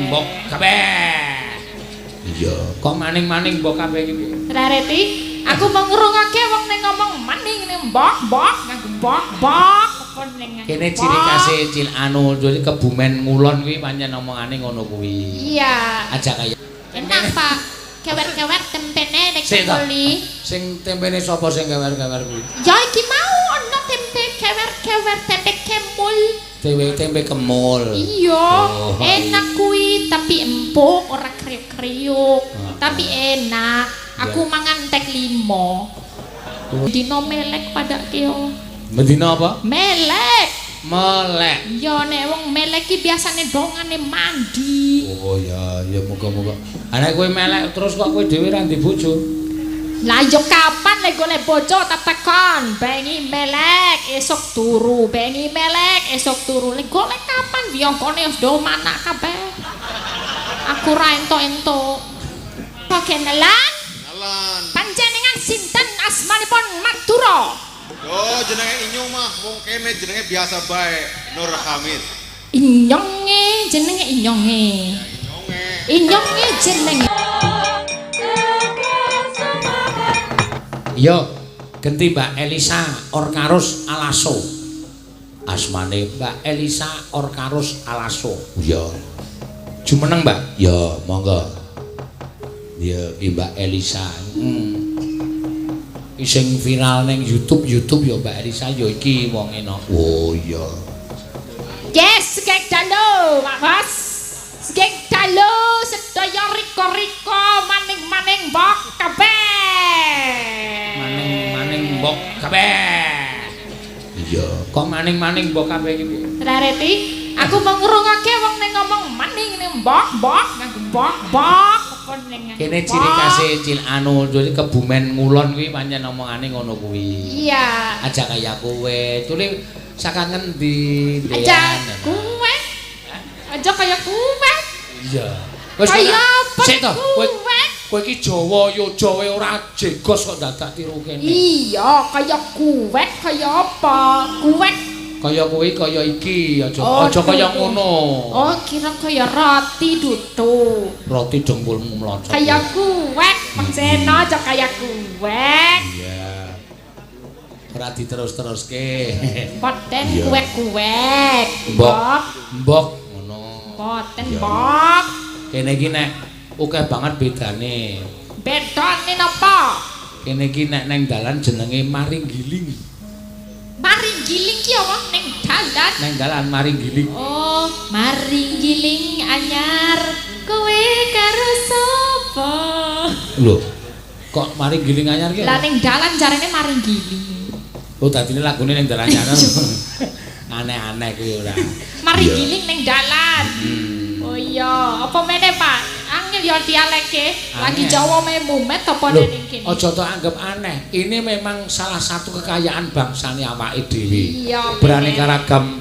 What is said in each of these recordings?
mbok kabeh. Iya, kok maning-maning mbok kabeh iki. Rareti, aku mau ngrungokake wong ning ngomong maning ning mbok nganggo mbok apa ning. Kene ciri khase cil anu jadi Kebumen Ngulon kuwi pancen omongane ngono kuwi. Iya. Aja kaya enak Pak. Kewer-kewer tempene nek kuli. Sing tempene sapa sing kewer-kewer kuwi? Ya iki mau ana tempe kewer-kewer tempe kemul. Tempe kemul. Iya, enak kuwi tapi empuk ora kriuk-kriuk. Tapi enak. Aku mangan tek 5. Dino melek padake yo. Medina apa? Melek. Melek. Ya nek wong melek ki biasane dongane mandi. Oh ya, ya muga-muga. Anek kowe melek terus kok kowe dhewe ra ndek bojo. Lah yo kapan nek golek bojo tak tekon, bengi melek esok turu, bengi melek esok turu. Lek golek kapan wiyongkone wis do manak kabeh. Aku ra entuk-entuk. Kok kenalan? Kenalan. Panjenengan sinten asmanipun Madura? Oh, jenenge Inyu mah wong kene jenenge biasa bae, Nur Hamid. Inyonge jenenge Inyonge. Inyonge jenenge. Yo, ganti Mbak Elisa Orkarus Alaso. Asmane Mbak Elisa Orkarus Alaso. Ya. Jumeneng, Mbak? Ya, monggo. Ya, Mbak Elisa. Sing viral ning YouTube ya Mbak Elisa ya iki wong enak. Oh iya. Yes, skek dalu, Pak Bos. Skek dalu sedaya riko-riko maning-maning mbok kabeh. Maning mbok kabeh. Iya, kok maning-maning mbok kabeh iki. Rareti, aku mau ngrungokake wong ning ngomong maning ning mbok nganggo mbok apa ning. Kene ciri khase cil anu jadi Kebumen Ngulon kuwi pancen omongane ngono kuwi. Iya. Aja kaya kowe. Tule saka ngendi? Aja kowe. Aja kaya kowe. Iya. Wis kaya apa? Sik to, kowe iki Jawa yo Jawa ora jegos kok dadak tiru kene. Iya, kaya kowe kaya apa? Kowe kaya kuwi kaya iki aja kaya ngono. Oh, kira kaya roti dudu. Roti dengkulmu mlocot. Kaya kuwek, maksena aja kaya kuwek. Iya. Ora diterus-teruske. Boten kuwek-kuwek. Mbok ngono. Boten mbok. Kene iki nek akeh banget bedane. Bedane napa? Kene iki nek nang dalan jenenge Maringgiling. Maringgiling ki apa ning dalan? Nang dalan Maringgiling. Oh, Maringgiling anyar kowe karo sapa? Lho, kok Maringgiling anyar ki? Lah ning dalan jarene Maringgiling. Oh, dadine lagune ning dalan anyar. Aneh-aneh kuwi ora. Maringgiling ning dalan. Oh iya, apa meneh Pak? Angel ya dialeke. Lagi Jawa memumet apa ning kene? Aja tok anggap aneh. Ini memang salah satu kekayaan bangsane awake dhewe. Iya. Beraneka ragam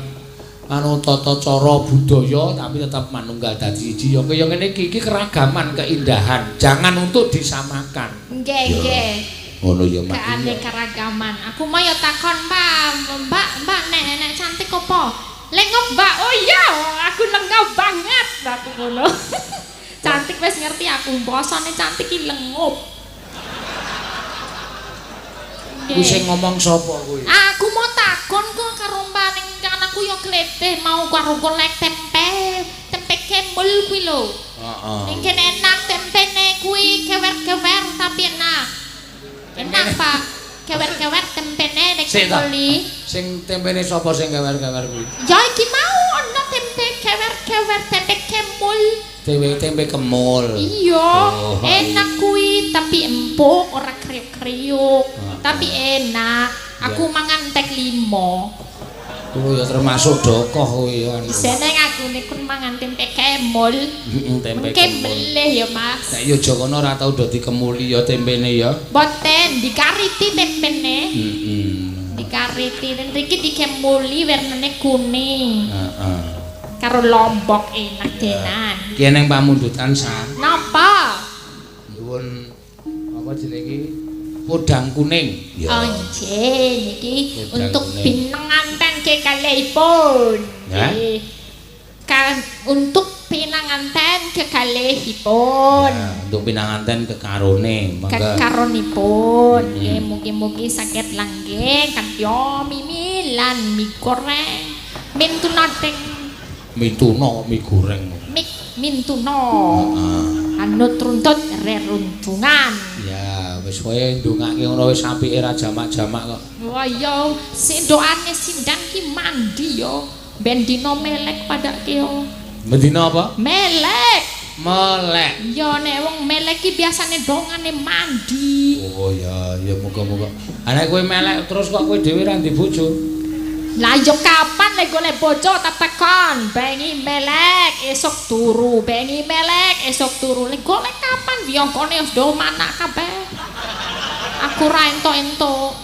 anu tata cara budaya tapi tetap manunggal dadi siji. Ya kaya ngene iki keragaman, keindahan. Jangan untuk disamakan. Nggih, nggih. Ngono ya Mak. Keaneka ragaman. Aku mau ya takon, Mbak, nek cantik apa? Lengop Mbak. Oh iya, aku lengop banget. Aku ngono. Cantik wis ngerti aku, bosone cantik ki lengop. Kuwi sing ngomong sapa kuwi? Aku mau takon kok karo Mbak ning anakku yo gleteh mau karo golek tempe kemul kuwi lho. Heeh. Ning kene enak tempene kuwi kewer-kewer tapi enak. Enak Pak. Kewer-kewer tempene nek kuli. Sing tempene sapa sing kewer-kewer kuwi? Ya iki mau ana tempe kewer-kewer tempe kemul. Tempe kemul. Iya, enak kuwi tapi empuk ora kriuk-kriuk. Tapi enak. Aku mangan tek 5. Oh ya termasuk dokoh kuwi anu. Seneng aku niku mangan tempe kemul. Tempe kemul ya Mas. Nek yo Jokono ora tau do dikemuli ya tempene ya. Boten dikariti tempene. Dikariti niki dikemuli warnane kuning. Heeh. Karo lombok enak tenan. Ki neng pamundutan san. Napa? Nuwun apa jenenge iki? Podang kuning. Ya. Oh nggih niki untuk pinenganten kekalihipun. Nggih. Kan untuk pinanganten kekalihipun. Ya, untuk pinanganten kekarone, mangga. Kekaronipun, nggih mugi-mugi saged langgeng kantyo mimilan mie goreng. Mintunating Mintuna mie goreng. Mintuna. Anut runtut reruntungan. Ya, wis kowe ndongake ngono wis apike ra jamak-jamak kok. Wah ya, sing doane sindan ki mandi yo. Ben dina melek padake yo. Mendina apa? Melek. Melek. Ya nek wong melek ki biasane dongane mandi. Oh ya, ya muga-muga. Nek kowe melek terus kok kowe dhewe ra ndek bojo. Lah yo kapan nek golek bojo tak tekon, bengi melek esuk turu, bengi melek esuk turu. Lek golek kapan wiyangkone wis do manak kabeh. Aku ra entuk-entuk.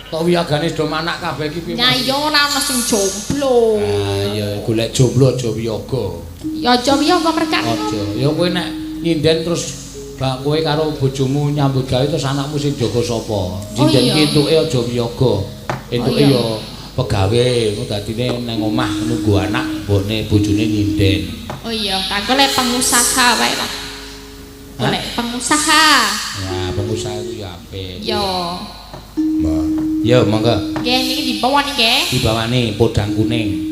Kok wiyagane do manak kabeh iki piye? Ya yo ora ono sing jomblo. Ah ya golek jomblo aja wiyaga. Ya aja wiyaga merkane. Aja. Ya kowe nek nyinden terus bak kowe karo bojomu nyambut gawe terus anakmu sing jaga sapa? Nyinden ki entuke aja wiyaga. Entuke ya pegawe, ngono dadine nang omah nunggu anak mbokne bojone nyinden. Oh iya, tak golek pengusaha wae lah. Golek pengusaha. Ya, pengusaha itu ya apik. Yo. Mbak. Ya, monggo. Nggih niki dibawa niki. Dibawane podang kuning.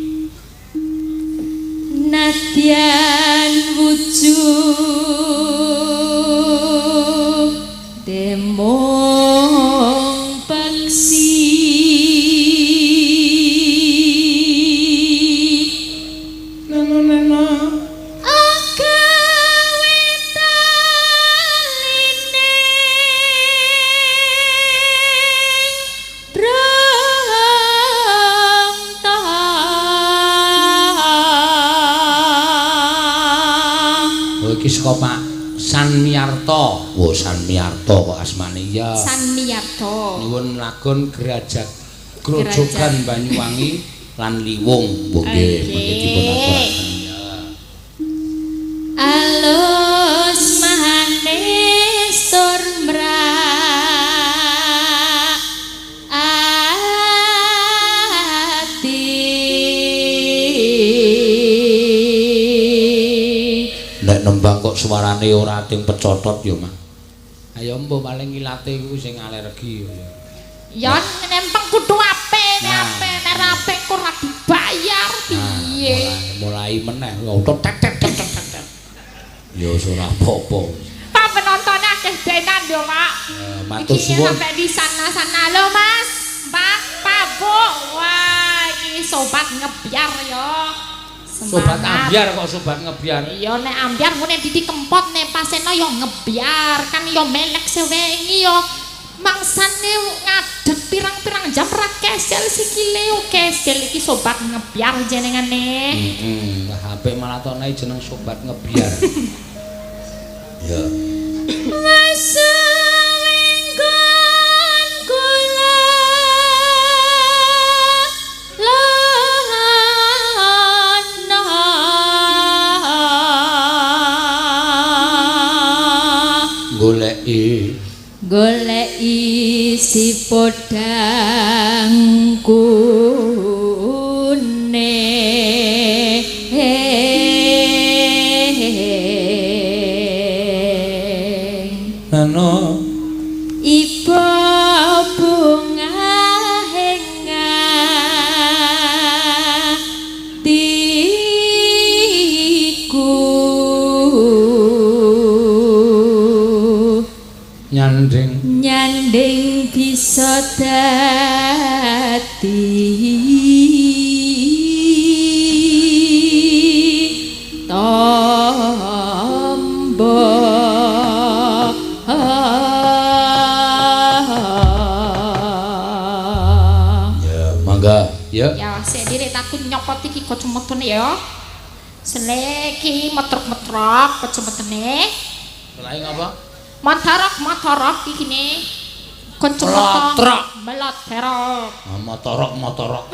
Nadyan wujud demong paksi Neno iki saka Pak Sanmiarto. Oh, Sanmiarto kok asmane ya. Sanmiarto. Nuwun lagon grojogan Banyuwangi lan Liwung. Nggih, mangke dipun aturaken ya. Alus manis tur mrak ati. Nek nembang kok suarane ora ating pecotot ya, Mas. Ayo mbok paling ilate iku sing alergi ya. Ya nempeng kudu apik, nek ra apik kok ora dibayar piye. Mulai meneh tek. Ya ora apa-apa. Pak penonton akeh denan yo, Pak. Matur suwun. Sampai di sana-sana lho, Mas. Pak, Pak, Bu. Wah, iki sobat ngebyar yo. Sobat ambyar kok sobat ngebyar. Iya nek ambyar ngene Didi Kempot nek paseno yo ngebyar kan yo melek sewengi yo mangsane ngadeg pirang-pirang jam ra kesel sikile yo kesel iki sobat ngebyar jenengane. HP malah tonai jeneng sobat ngebyar. Ya. Wes wenggon kula goleki si podang kuning Nano iba bunga hengatiku nyanding bisa dadi tombo ya mangga ya ya sik direk takut nyopot iki kacamotone ya seleki metrok-metrok kacamotone selain apa motorok iki ne Melotrok. Melotrok. Motorok.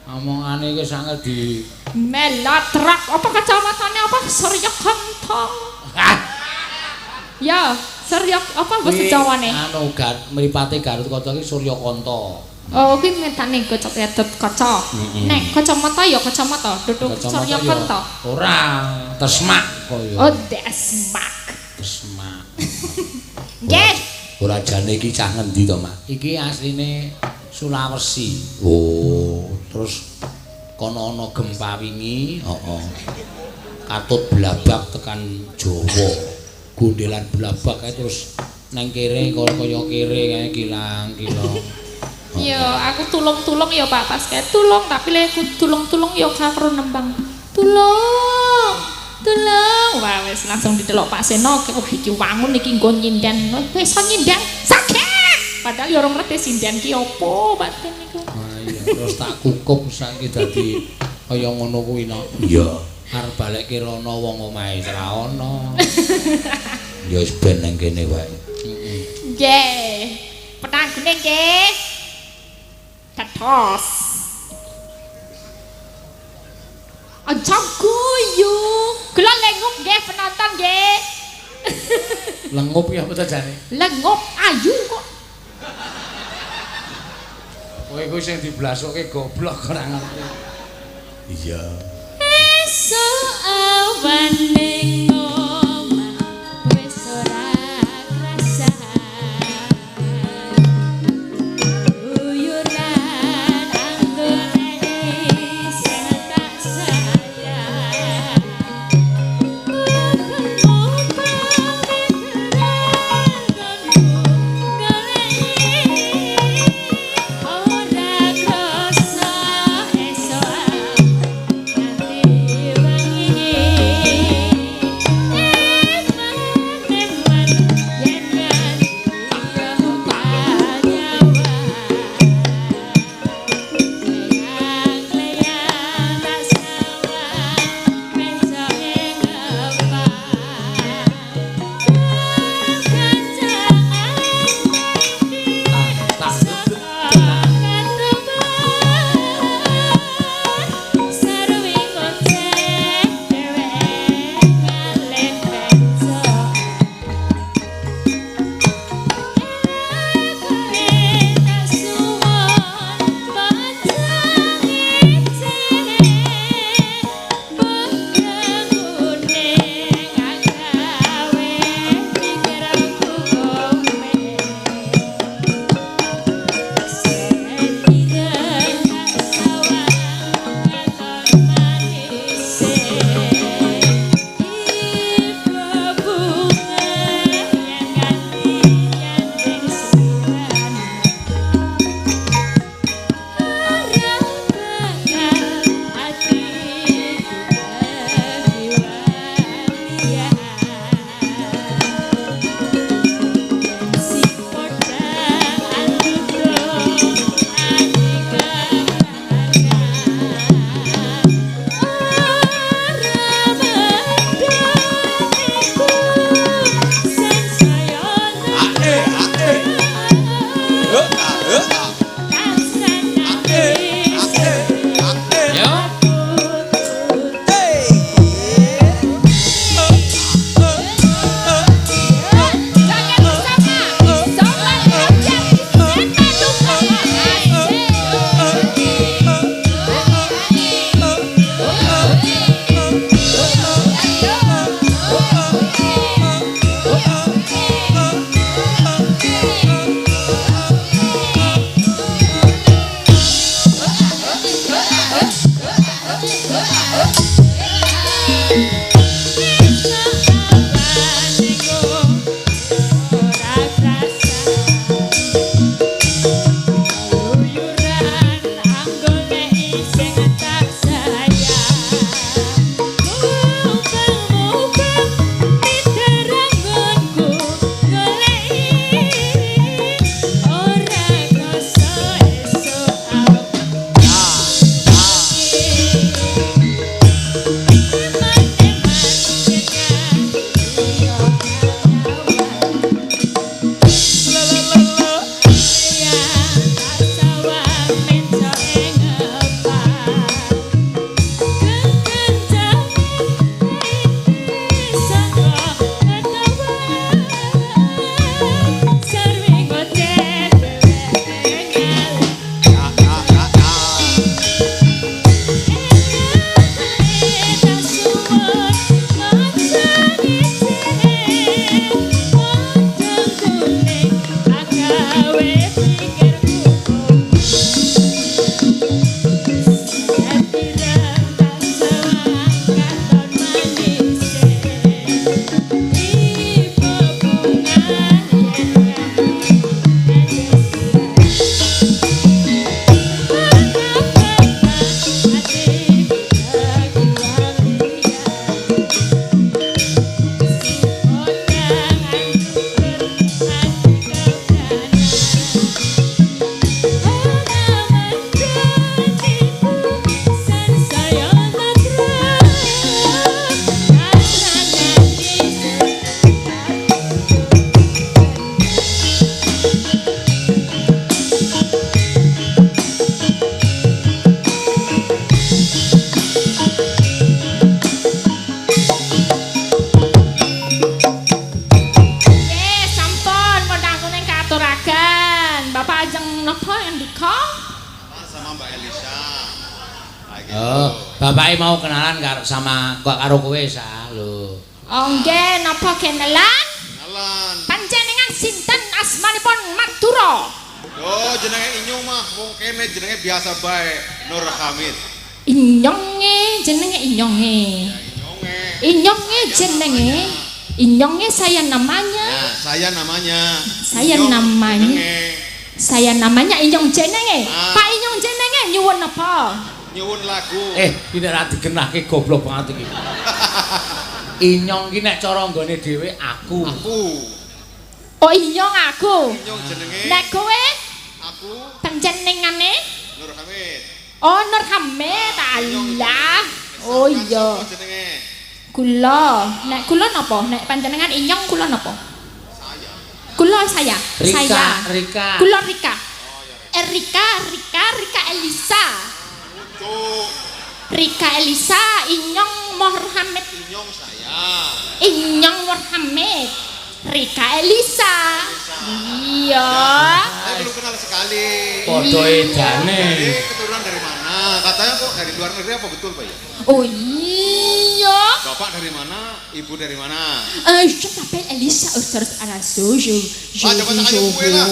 Omongane iki sangat di Melotrok. Apa kacamatane apa? Suryakanta. Ya, Surya apa bahasa Jawane? Anu mripate Garut Kaca iki Suryakanta. Oh, kuwi metane gocok yadet kaca. Nek kacamata ya kacamata, duduk Surya Kanta. Ora, Tesmak kaya. Oh, Desmak. Tesmak. Nggih. Ora jane iki cah ngendi to, Mak? Iki asline Sulawesi. Oh, terus kono ana gempa wingi, heeh. Katut blabak tekan Jawa. Gondelan blabak kae terus nang kere kaya kere kae kilang-kilang. Yo, aku tulung-tulung ya Pak, pas kayak tulung tapi lek tulung-tulung ya karo nembang. Tulung. Tulung. Wah, wis langsung didelok Pak Seno, wah iki wangun iki nggon nyinden. Wis nyinden sakit. Padahal ya ora ngerti sinden ki opo batin niku. Ah iya, terus tak kukup saiki dadi kaya ngono kuwi no. Iya. Arep balik rono wong omahe ora ono. Ya wis ben nang kene wae. Nggih. Petangune nggih. Tetos. Aja guyu. Kula lengup nggih penonton nggih. Lengup ya apa jane? Lengup ayu kok. Kowe kuwi sing diblasokke goblok ora ngerti. Iya. Esuk awan ning omah wis ora krasa. Uyuran anggone sing tak sayang. Ora krasa esuk bapake mau kenalan karo kowe sa lho. Oh nggih, napa kenalan? Kenalan. Panjenengan sinten asmanipun Madura? Oh, jenenge Inyong mah wong kene jenenge biasa bae, Nur Hamid. Inyonge jenenge Inyonge. Inyonge jenenge. Inyonge saya namanya. Ya, saya namanya. Saya Inyong namanya. jenenge. Saya namanya Inyong jenenge. Ah. Pak Inyong jenenge nyuwun apa? Nyuwun lagu. Ini ra digenahke goblok banget iki. Inyong ki nek cara nggone dhewe aku. Oh Inyong aku. Inyong jenenge. Nek kowe Aku panjenengane Nur Hamid. Oh Nur Hamid Allah. Oh iya. Jenenge. Kula. Nek kula napa? Nek panjenengan Inyong kula napa? Kula saya. Rika. Kula Rika. Rika Elisa. Rika Elisa Inyong Muhammad. Inyong saya. Inyong Muhammad. Rika Elisa. Iya. Saya belum kenal sekali. Podo edane. Jadi keturunan dari mana? Katanya kok dari luar negeri apa betul Pak ya? Oh iya. Bapak dari mana? Ibu dari mana? Je m'appelle Elisa Ustaz Araso. Je coba tanya gue lah.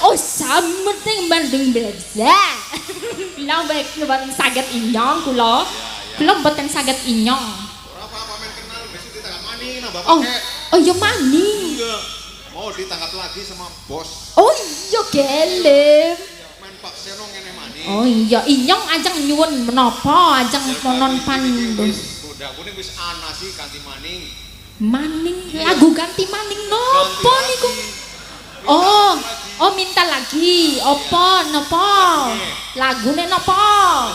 Oh sama ting banding beza. Bilang baik luar saged Inyong kula. Kula mboten saged Inyong. Ora apa-apa men kenal besok ditangkap maning nah bapak Oh. kek. Oh iya maning. Iya. Mau ditangkap lagi sama bos. Oh iya gelem. Main Pak Seno ngene maning. Oh iya Inyong ajeng nyuwun menapa ajeng monon pandu. Udah kuning wis ana sih ganti maning. Maning lagu ganti maning nopo niku? Oh minta lagi. Apa napa? Lagune napa?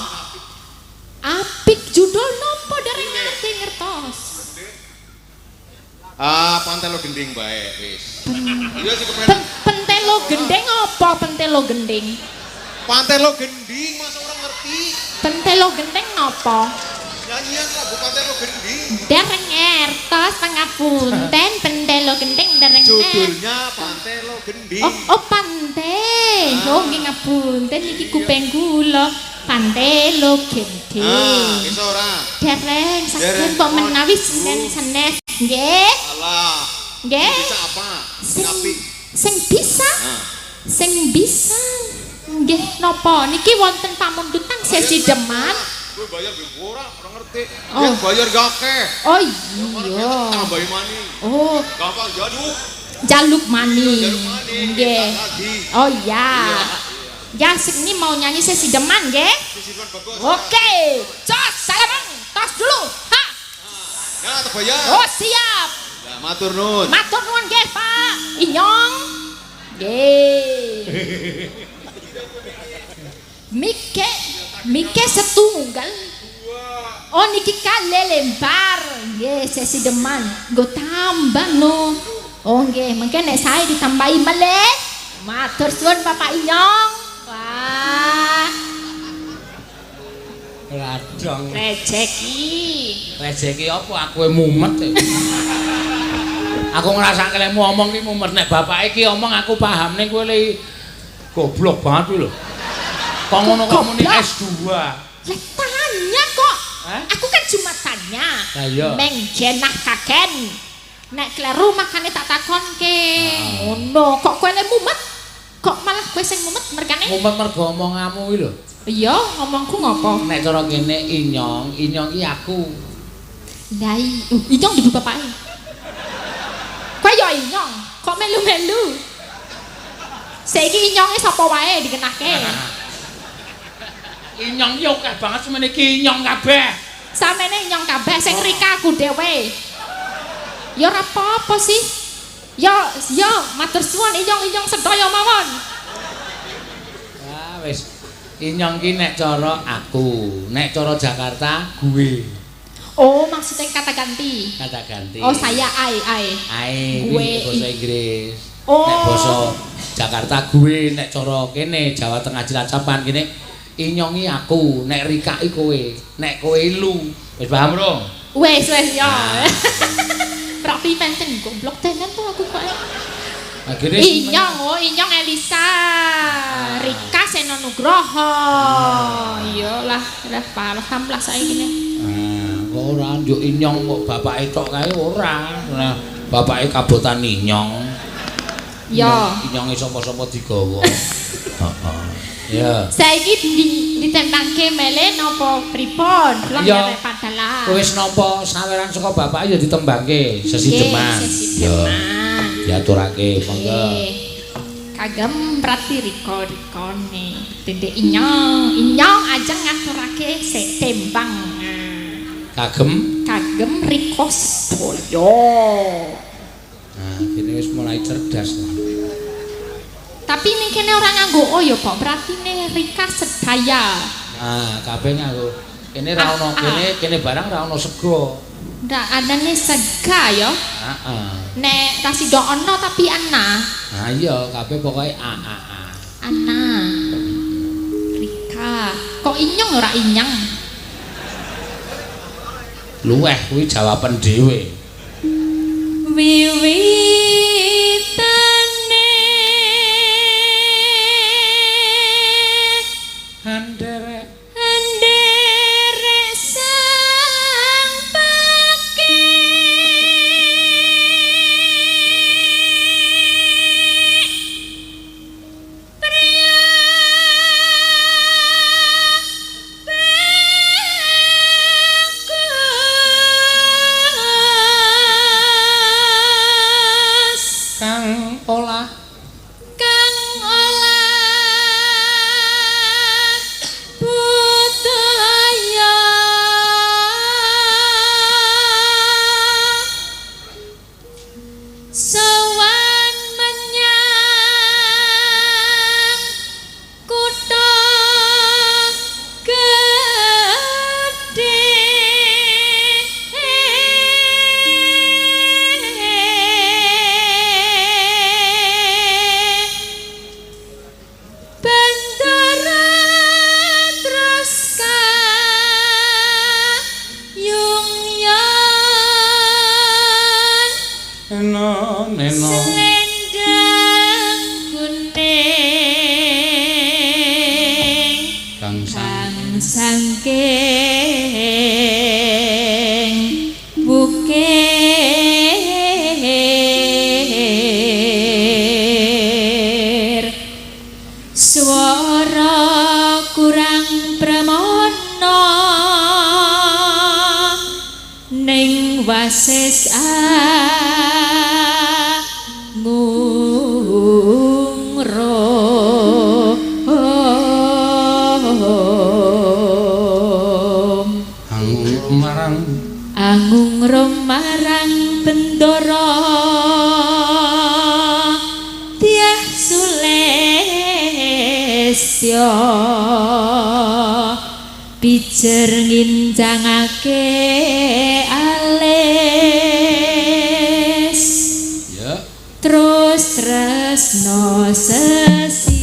Apik judul napa dereng ngerti ngertos. Pantelo gending bae wis. Iya sih kepen. Pentelo gendeng apa pentelo gending? Pantelo gending masa orang ngerti. Pentelo gendeng napa? Nyanyian lagu Pantelo gending. Dereng ngertos pangapunten pentelo gendeng dereng Judulnya Pantelo gending. Oh pante. Oh nggih ngapunten iki kuping kula. Pantelo gendeng. Iso ora? Dereng saken kok menawi senen senes nggih. Alah. Nggih. Bisa apa? Ngapi. Sing bisa. Sing bisa. Nggih napa niki wonten pamundutan sesi deman. Kowe bayar ge ora ngerti. Oh. Yang bayar gak akeh. Oh iya. Tambahi maning. Oh, Gampang jaduk. jaluk maning. Jaluk maning. Nggih. Lagi. Oh iya. Ya sing ini mau nyanyi sesi deman nggih. Sisikan bagus. Oke. Cos salaman. Tos dulu. Ha. Ya terbayar. Oh siap. Ya matur nuwun. Matur nuwun nggih Pak Inyong. Nggih. Mike setunggal. Oh niki kale lembar. Nggih sesi deman. Nggo tambah no. Oh nggih, mengke nek saya ditambahi malih. Matur suwun Bapak Inyong. Wah. Radong. Rezeki apa aku mumet. Aku ngrasake lekmu omong ki mumet nek bapak iki omong aku paham ning kowe le goblok banget kuwi lho. Kok ngono kok muni S2. Lah tanya kok. Aku kan cuma tanya. Lah iya. Meng jenah kaken. Nek kleru makane tak takonke. Ngono, kok kowe le mumet? Kok malah kowe sing mumet mergane? Mumet mergo omonganmu kuwi lho. Iya, ngomongku ngopo? Nek cara kene Inyong ki aku. Lah Inyong dibu bapake. Kowe ya Inyong, kok melu-melu? Saiki Inyonge sapa wae dikenake. Inyong yo akeh banget semene iki Inyong kabeh. Samene Inyong kabeh sing Rika aku dhewe. Ya ora apa-apa sih. Ya matur suwun Inyong sedaya mawon. Ah wis. Inyong ki nek cara aku, nek cara Jakarta gue. Oh, maksudnya kata ganti. Kata ganti. Oh, saya ai. Gue bahasa Inggris. Oh. Nek basa Jakarta gue, nek cara kene Jawa Tengah Cilacapan kene Inyongi aku, nek Rika iki kowe, nek kowe lu. Wis paham, Bro? Wes ya. Profi penten goblok tenan tuh aku kok. Akhire Inyong Elisa. Rika Seno Nugroho. Iyalah, paham lah saiki ne. Ora njuk Inyong kok bapake tok kae ora. Nah, bapake kabotan Inyong. Ya. Inyonge sapa-sapa digawa. Heeh. Ya. Saiki ditembangke mele napa pripun? Kula ngarep padalah. Wis napa saweran saka bapak ya ditembangke sesideman. Ya. Diaturake monggo. Kagem prati riko-rikone. Dendek Inyong ajeng ngaturake sik tembang. Kagem riko sedaya. Nah, kene wis mulai cerdas lah. Tapi ning kene ora nganggo o ya, Pak. Pratine Rika sedaya. Nah, kabeh nganggo. Kene ra ono kene barang ra ono sego. Ndak adane sega ya. Heeh. Nek tasih do ono tapi ana. Nah iya, kabeh pokoke Ana. Rika. Kok Inyong ora Inyang? Luweh kuwi jawaban dhewe. Wiwitane Anderek sang pake pria bagus kang olah budaya sowan menyang kutha gedhe Bendera terus kayung-yang neno selendang kuning kang kang sangking bukir swara kurang pramono ning wasis angung rom marang bendara Dyah Sulesya pijer ngincangake alis ya terus tresno sesideman.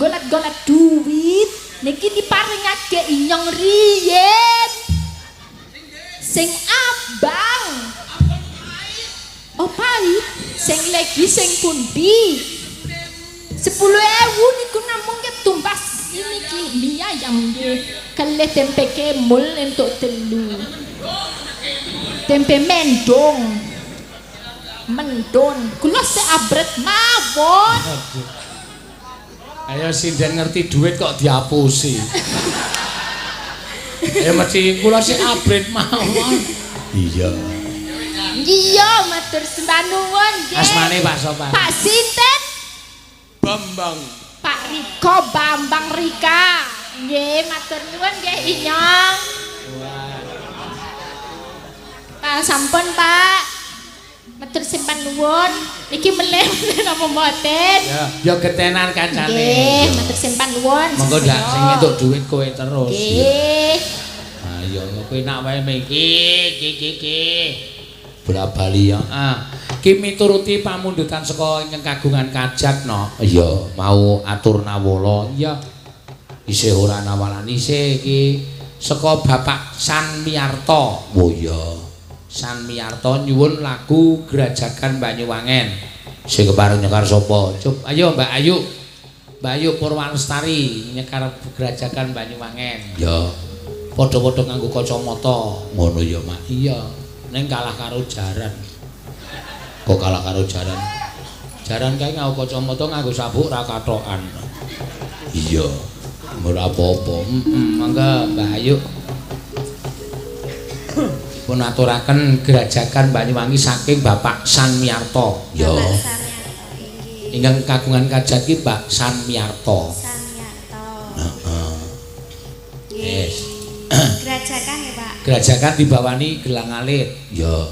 Golet-golet duit niki diparingake inyong riyen sing abang pahit sing lagi sing pundi 10.000 niku namung ketumbas niki mie ayam nggih kalih tempe kemul entuk telu tempe mendong mendon kula sik abret mawon Ayo sinden ngerti duit kok diapusi. Ya mesti kula sing abrit mawon. Iya. Iya, matur sembah nuwun nggih. Asmane Pak Sopan. Pak sinten? Bambang. Pak Riko Bambang Rika. Nggih, matur nuwun nggih Inyong. Pak sampun, Pak. Matur sembah nuwun. Niki melih napa mboten? Ya getenan kancane. Nggih, matur sembah nuwun. Monggo ndak sing entuk duit kowe terus. Nggih. Ayo kowe nak wae iki. Brabali ya. Ki mituruti pamundutan saka ingkang kagungan kajat no. Iya, mau atur nawala. Iya. Isih ora nawalan isih iki saka Bapak San Miarto. Oh iya. San Miarto nyuwun lagu Grajagan Banyuwangen. Sing kepareng nyekar sapa? Coba ayo Mbak Ayu. Mbak Ayu Purwalestari nyekar Grajagan Banyuwangen. Ya. Padha-padha nganggo kacamata. Ngono ya, Mak. Iya. Ning kalah karo jaran. Kok kalah karo jaran? Jaran kae nganggo kacamata nganggo sabuk ra katokan. Iya. Ora apa-apa. Mangga Mbak Ayu. Pun aturaken Grajagan Banyuwangi saking Bapak San Miarto. Ya. Ingkang kagungan kajat ki Mbak San Miarto. San Miarto. Heeh. Yes. Grajagan ya, Pak. Grajagan dibawani Gelang Alit. Ya.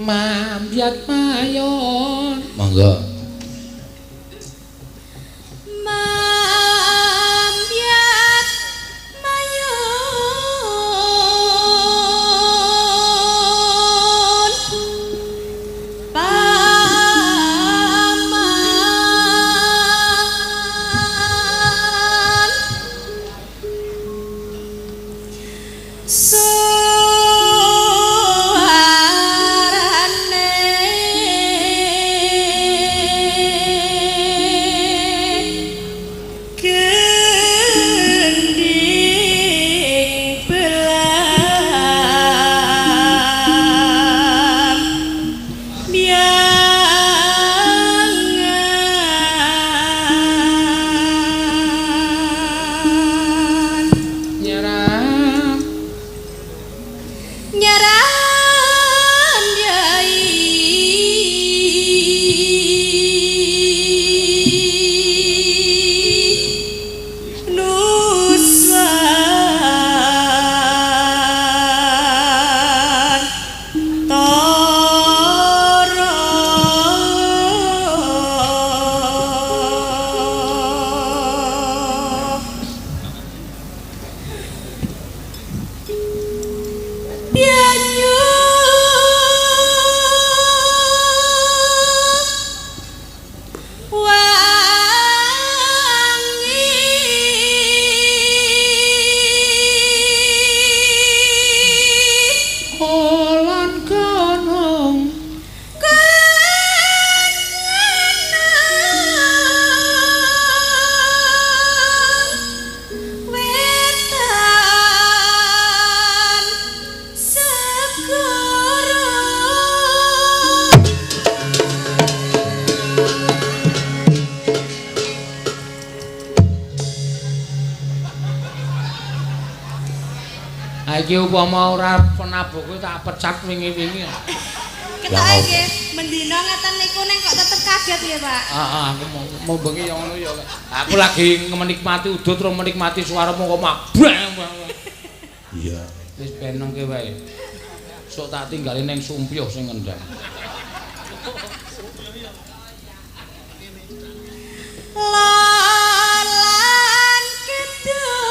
Mambyat mayon. Monggo. Mambyat mayon. Paman. Iki upama ora penabuh kuwi tak pecat wingi-wingi. Ketoke nggih, mendina ngeten niku ning kok tetep kaget nggih, Pak. Heeh, aku mau bengi ya ngono ya. Aku lagi menikmati udut terus menikmati suaramu kok mabang. Iya. Wis penengke wae. Sok tak tinggalin ning sumpyuh sing ngendang. Lalan kidul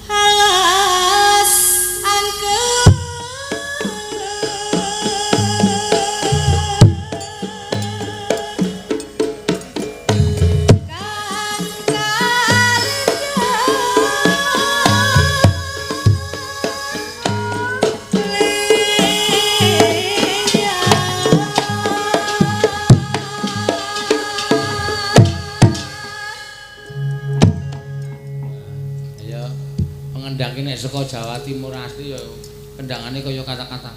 halas angkel Ngendang ki nek saka Jawa Timur asli ya Kendangane kaya kata-kata.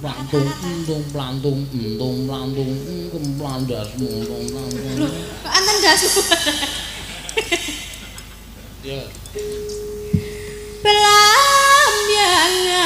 Plantung, entung plantung, entung plantung, kemplandasmu, entung plantung. Lho, kok anten dasu. Ya. Pelambiangan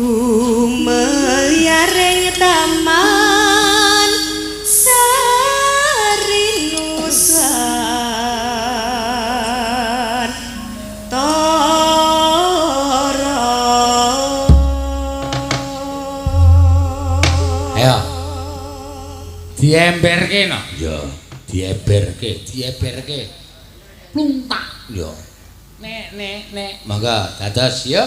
kumeliaring taman Sarinusan Toro. Ayo. Diemberke no. Ya, dieberke. Pluntak yo. Nek. Mangga dados ya.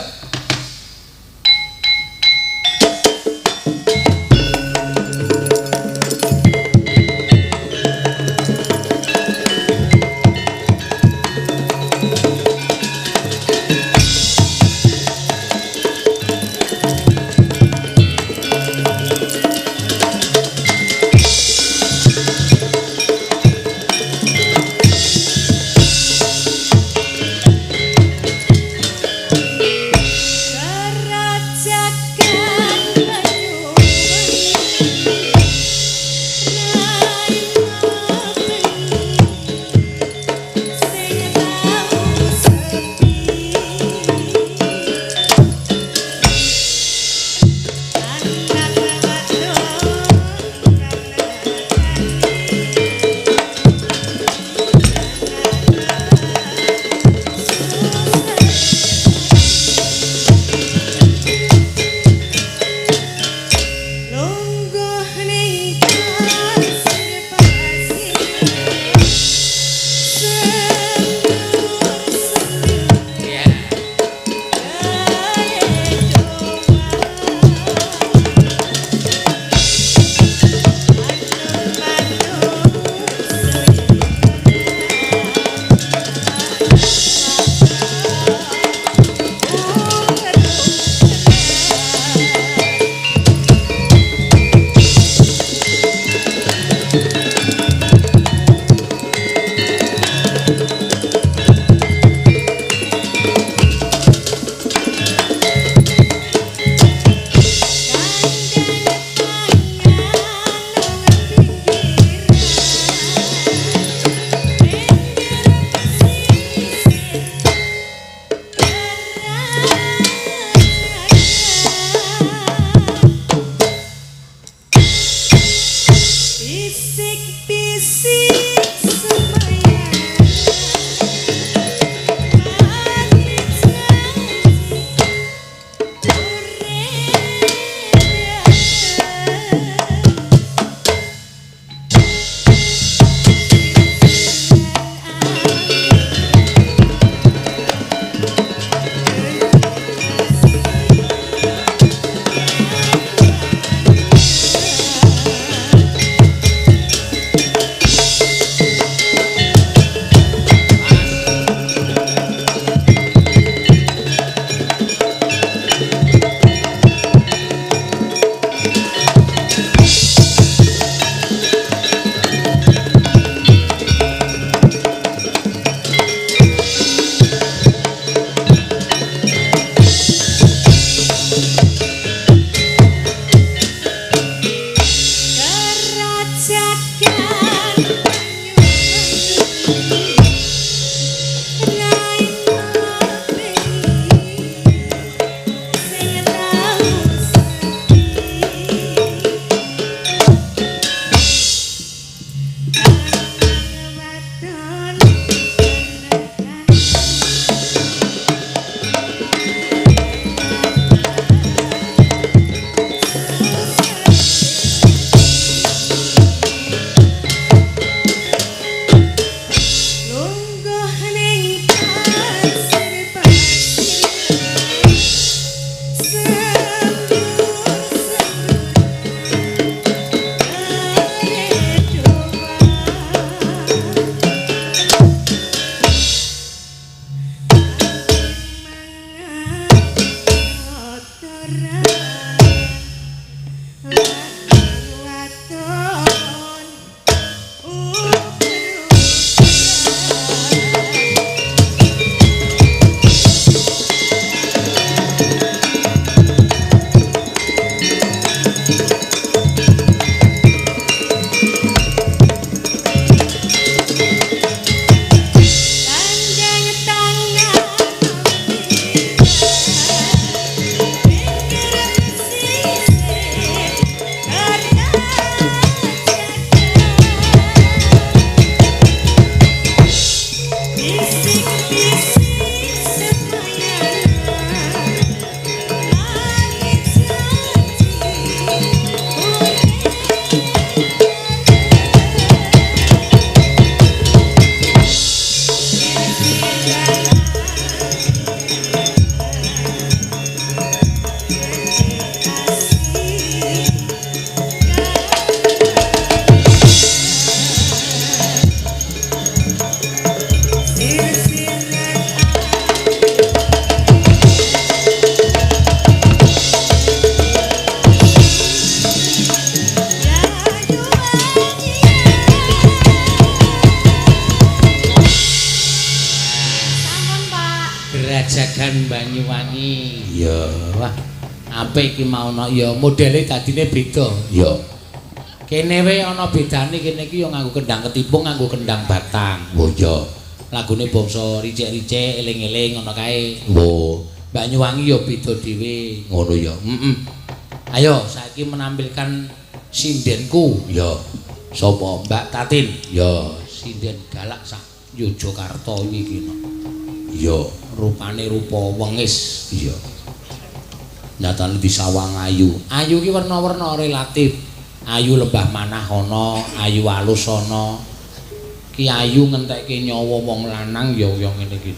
Grojogan Banyuwangi. Iya. Wah, apik iki mauna ya modele dadine beda. Iya. Kene wae ana bedane kene iki ya nganggo kendang ketipung, nganggo kendang batang. Oh iya. Lagune bangsa ricik-ricik eling-eling ngono kae. Oh, Banyuwangi ya beda dhewe. ngono ya. Ayo saiki menampilkan sindenku. Ya. Sapa? Mbak Tatin. Ya. Sinden galak sak Yogyakarta iki. Ya. Rupane rupa wengis. Iya. Nyatane disawang ayu. Ayu ki werna-werna relatif. Ayu lembah manah ana, ayu alus ana. Ki ayu ngentekke nyawa wong lanang ya ngene iki.